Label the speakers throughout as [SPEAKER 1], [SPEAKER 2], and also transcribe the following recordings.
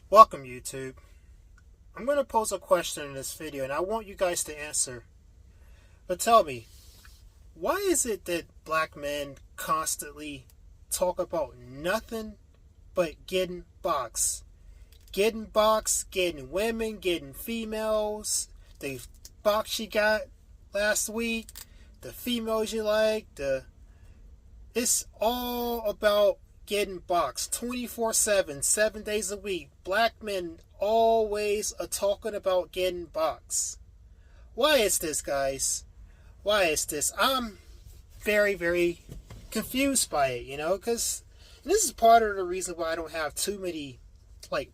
[SPEAKER 1] Welcome, YouTube. I'm going to pose a question in this video and I want you guys to answer. But tell me, why is it that black men constantly talk about nothing but getting boxed? Getting boxed, getting women, getting females, the box you got last week, the females you like, it's all about getting boxed 24/7, 7 days a week. Black men always are talking about getting boxed. Why is this, guys? Why is this? I'm very, very confused by it, because this is part of the reason why I don't have too many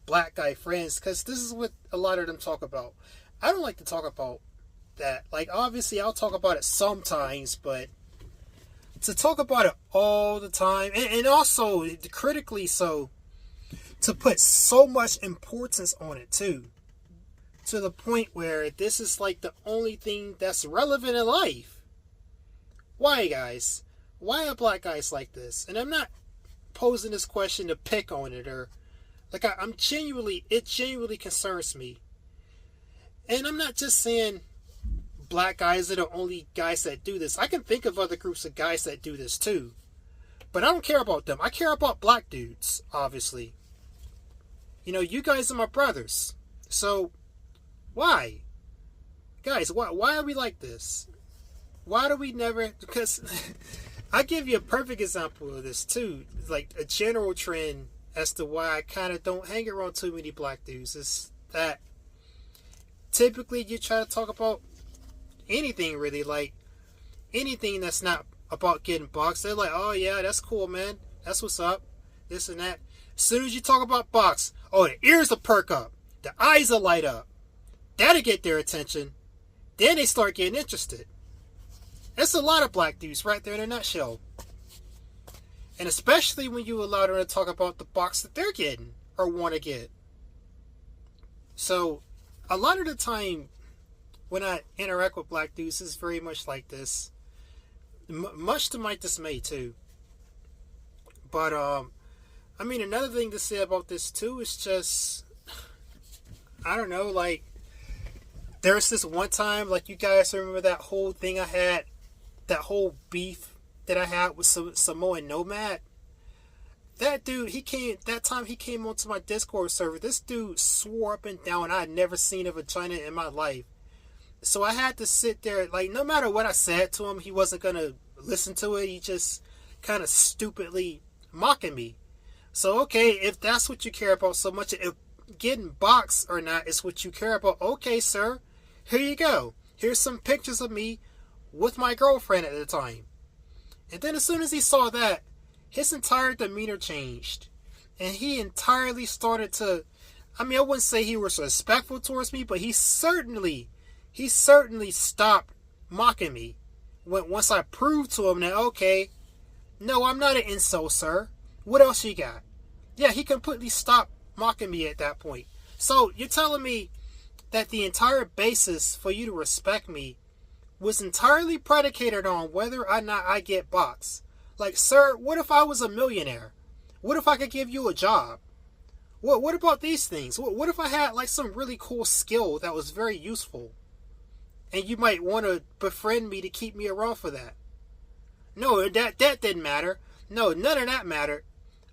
[SPEAKER 1] black guy friends, because this is what a lot of them talk about. I don't like to talk about that. Obviously I'll talk about it sometimes, but to talk about it all the time, and also critically so, to put so much importance on it too, to the point where this is the only thing that's relevant in life. Why, guys? Why are black guys like this? And I'm not posing this question to pick on it, or it genuinely concerns me. And I'm not just saying black guys are the only guys that do this. I can think of other groups of guys that do this too. But I don't care about them. I care about black dudes, obviously. You guys are my brothers. So, why? Guys, why are we like this? Why do we never... Because I give you a perfect example of this too. A general trend as to why I kind of don't hang around too many black dudes is that typically you try to talk about anything really, anything that's not about getting boxed. They're like, oh yeah, that's cool, man, that's what's up, this and that. As soon as you talk about box, oh, the ears will perk up, the eyes will light up, that'll get their attention, then they start getting interested. That's a lot of black dudes right there in a nutshell. And especially when you allow them to talk about the box that they're getting or want to get. So a lot of the time when I interact with black dudes, it's very much like this. Much to my dismay too. But another thing to say about this too is just, I don't know, there's this one time, you guys remember that whole thing I had, that whole beef that I had with Samoan Nomad? That dude, he came onto my Discord server. This dude swore up and down I had never seen a vagina in my life. So I had to sit there, no matter what I said to him, he wasn't going to listen to it. He just kind of stupidly mocking me. So, okay, if that's what you care about so much, if getting boxed or not is what you care about, okay, sir, here you go. Here's some pictures of me with my girlfriend at the time. And then as soon as he saw that, his entire demeanor changed. And he entirely started to, I wouldn't say he was respectful towards me, but he certainly stopped mocking me once I proved to him that, okay, no, I'm not an incel, sir. What else you got? Yeah, he completely stopped mocking me at that point. So you're telling me that the entire basis for you to respect me was entirely predicated on whether or not I get boxed. Sir, what if I was a millionaire? What if I could give you a job? What about these things? What if I had some really cool skill that was very useful? And you might want to befriend me to keep me around for that. No, that didn't matter. No, none of that mattered.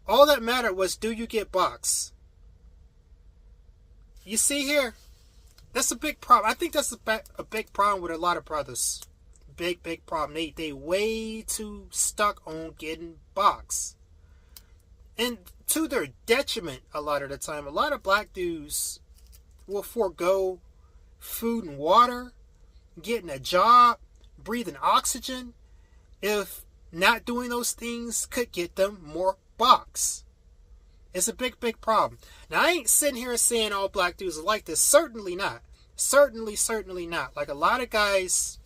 [SPEAKER 1] All that mattered was, do you get boxed? You see here? That's a big problem. I think that's a big problem with a lot of brothers. Big problem. They way too stuck on getting boxed. And to their detriment a lot of the time. A lot of black dudes will forego food and water, getting a job, breathing oxygen, if not doing those things could get them more box. It's a big problem. Now, I ain't sitting here saying all black dudes are like this. Certainly not. Certainly not. A lot of guys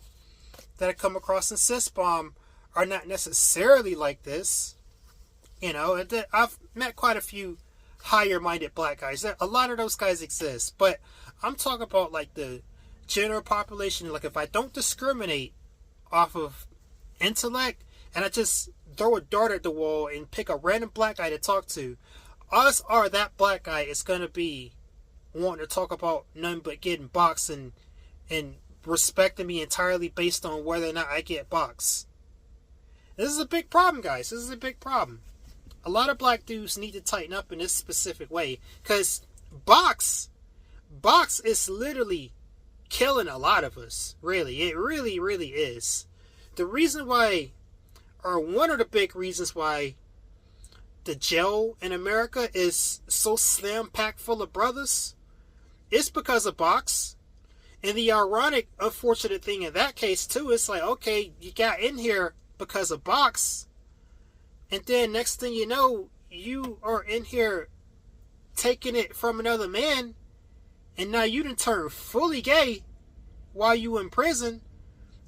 [SPEAKER 1] that I come across in Sysbomb are not necessarily like this. I've met quite a few higher-minded black guys. A lot of those guys exist. But I'm talking about the general population. If I don't discriminate off of intellect and I just throw a dart at the wall and pick a random black guy to talk to, odds are that black guy is going to be wanting to talk about nothing but getting boxed and respecting me entirely based on whether or not I get boxed. This is a big problem, guys. This is a big problem. A lot of black dudes need to tighten up in this specific way, because box is literally killing a lot of us. Really, it really, really is. The reason why, or one of the big reasons why the jail in America is so slam packed full of brothers, it's because of box. And the ironic, unfortunate thing in that case too, it's like, okay, you got in here because of box, and then next thing you know, you are in here taking it from another man, and now you done turned fully gay while you in prison.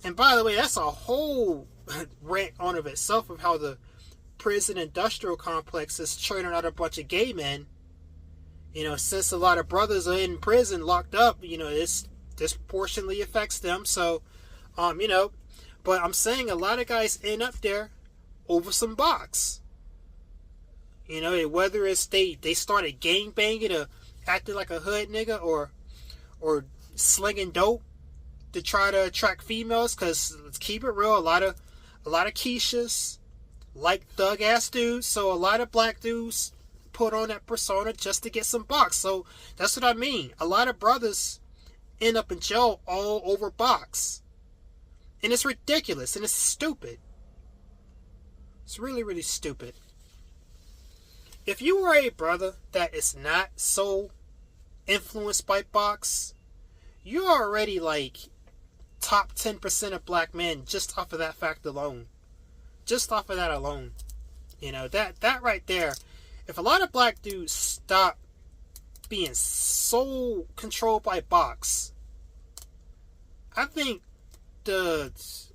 [SPEAKER 1] And by the way, that's a whole rant on of itself of how the prison industrial complex is churning out a bunch of gay men. You know, since a lot of brothers are in prison locked up, you know, this disproportionately affects them. So, you know, but I'm saying a lot of guys end up there over some box. You know, whether it's they started gang banging or acting like a hood nigga, or slinging dope to try to attract females. Because let's keep it real, a lot of keishas like thug ass dudes. So a lot of black dudes put on that persona just to get some box. So that's what I mean. A lot of brothers end up in jail all over box. And it's ridiculous and it's stupid. It's really, really stupid. If you were a brother that is not so influenced by box, you're already like top 10% of black men just off of that fact alone. Just off of that alone. You know, that right there. If a lot of black dudes stop being so controlled by box, I think let's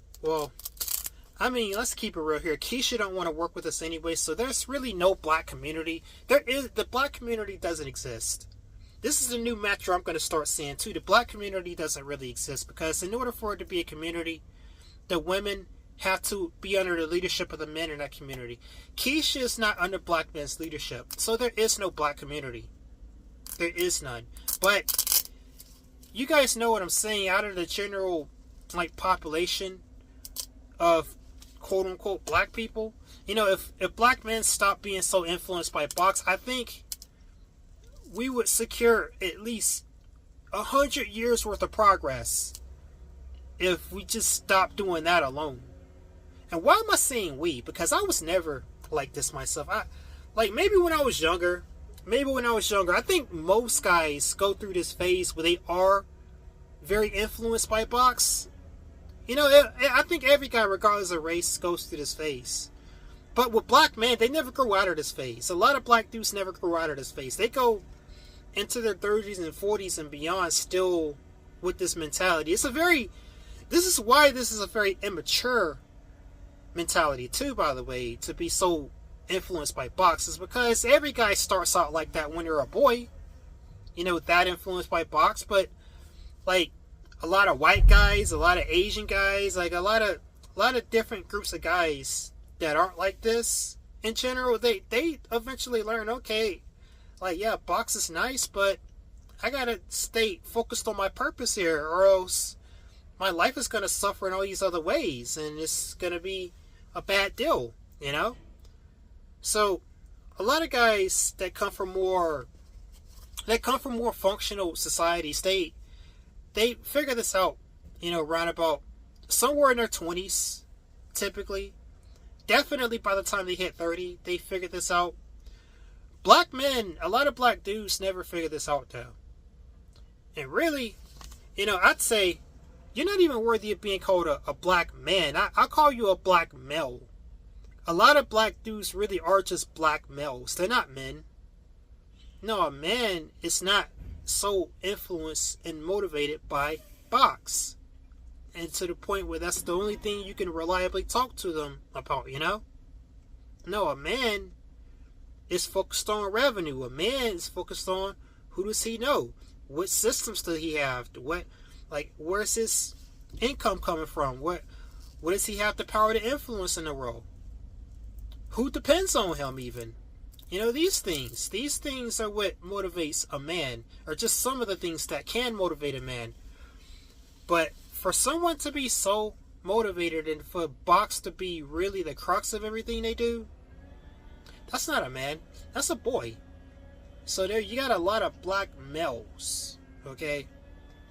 [SPEAKER 1] keep it real here. Keisha don't want to work with us anyway, so there's really no black community. The black community doesn't exist. This is a new metro I'm going to start seeing too. The black community doesn't really exist, because in order for it to be a community, the women have to be under the leadership of the men in that community. Keisha is not under black men's leadership, so there is no black community. There is none. But you guys know what I'm saying. Out of the general like population of quote unquote black people, you know, if black men stop being so influenced by box, I think we would secure at least 100 years worth of progress if we just stop doing that alone. And why am I saying we? Because I was never like this myself. Maybe when I was younger, I think most guys go through this phase where they are very influenced by box. You know, I think every guy, regardless of race, goes through this phase. But with black men, they never grow out of this phase. A lot of black dudes never grow out of this phase. They go into their 30s and 40s and beyond still with this mentality. This is why this is a very immature mentality too, by the way, to be so influenced by boxes, because every guy starts out like that when they're a boy, you know, that influenced by box. But like a lot of white guys, a lot of Asian guys, like a lot of different groups of guys that aren't like this in general, they eventually learn, okay, like, yeah, box is nice, but I gotta stay focused on my purpose here, or else my life is gonna suffer in all these other ways, and it's gonna be a bad deal, you know? So a lot of guys that come from more functional societies, they figure this out, you know, around about somewhere in their 20s, typically. Definitely by the time they hit 30, they figure this out. Black men, a lot of black dudes never figure this out though. And really, you know, I'd say you're not even worthy of being called a black man. I'll call you a black male. A lot of black dudes really are just black males. They're not men. No, a man is not so influenced and motivated by box. And to the point where that's the only thing you can reliably talk to them about, you know? No, a man is focused on revenue. A man is focused on who does he know? What systems does he have? Where's his income coming from? What does he have the power to influence in the world? Who depends on him even? You know, these things are what motivates a man, or just some of the things that can motivate a man. But for someone to be so motivated and for box to be really the crux of everything they do, that's not a man, that's a boy. So there you got a lot of black males, okay?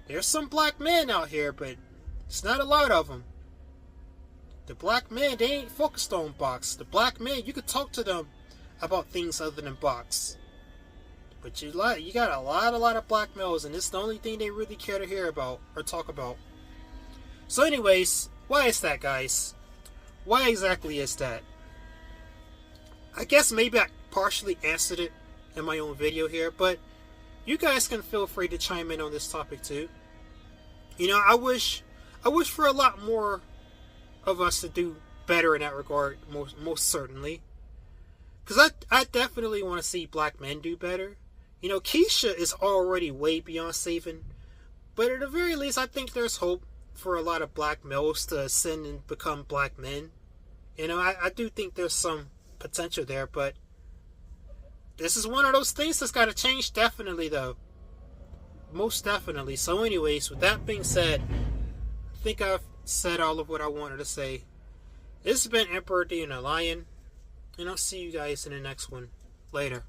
[SPEAKER 1] There's some black men out here, but it's not a lot of them. The black men, they ain't focused on box. The black men, you could talk to them about things other than box. But you got a lot of black males, and it's the only thing they really care to hear about or talk about. So anyways, why is that, guys? Why exactly is that? I guess maybe I partially answered it in my own video here, but you guys can feel free to chime in on this topic too. You know, I wish for a lot more of us to do better in that regard, most certainly. Because I definitely want to see black men do better. You know, Keisha is already way beyond saving, but at the very least, I think there's hope for a lot of black males to ascend and become black men. You know, I do think there's some potential there, but this is one of those things that's got to change, definitely, though. Most definitely. So anyways, with that being said, I think I've said all of what I wanted to say. This has been Emperor Dion the Lion, and I'll see you guys in the next one. Later.